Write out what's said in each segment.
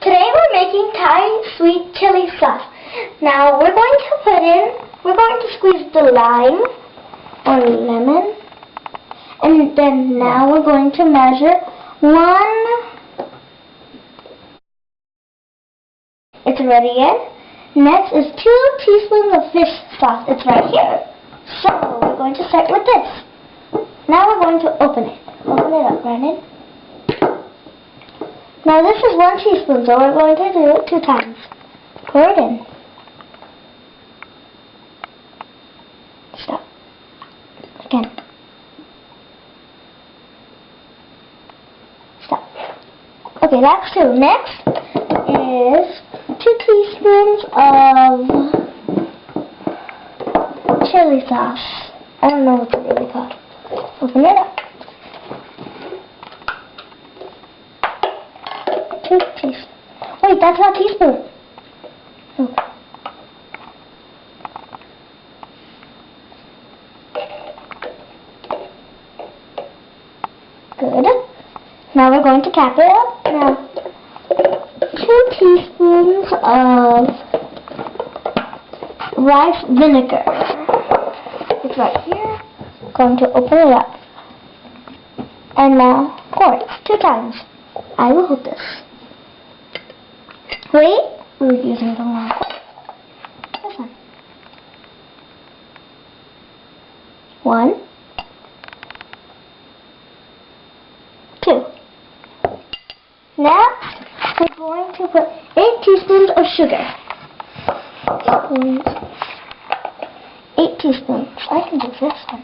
Today we're making Thai sweet chili sauce. Now we're going to squeeze the lime or lemon, and then now we're going to measure it's ready in. Next is 2 teaspoons of fish sauce. It's right here. So we're going to start with this. Now we're going to open it. Open it up, Brandon. Now this is 1 teaspoon, so we're going to do it 2 times. Pour it in. Stop. Again. Stop. Okay, that's 2. Next is 2 teaspoons of chili sauce. I don't know what it's really called. Open it up. 2 teaspoons. Wait, that's not a teaspoon. Oh. Good. Now we're going to cap it up. Now, 2 teaspoons of rice vinegar. It's right here. Going to open it up. And now pour it 2 times. I will hold this. Wait, we're using the wrong one. This one. 1, 2. Now we're going to put 8 teaspoons of sugar. 8 teaspoons. I can do this one.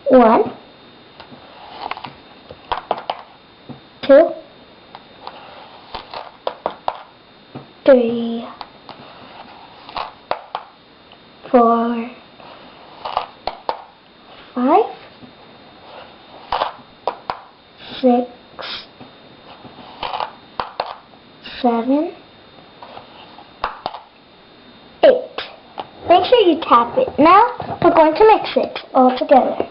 1, 2, 3, 4, 5, 6, 7, 8. Make sure you tap it. Now we're going to mix it all together.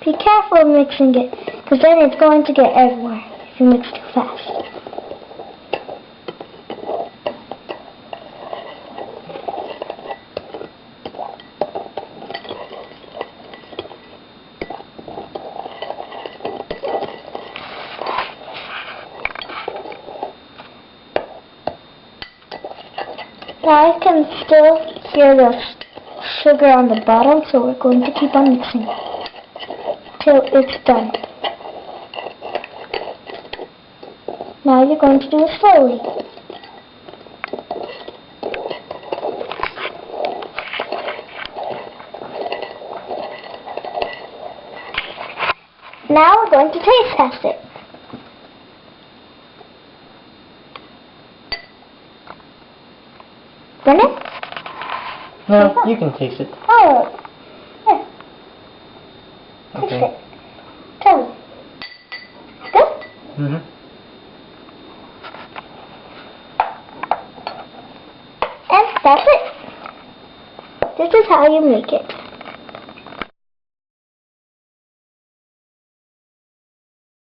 Be careful mixing it, because then it's going to get everywhere if you mix too fast. Now I can still hear the sugar on the bottom, so we're going to keep on mixing till it's done. Now you're going to do it slowly. Now we're going to taste test it. Brennan? No, you can taste it. Oh, yeah. Taste Okay. it. Tell me. Good? Mm-hmm. And that's it. This is how you make it.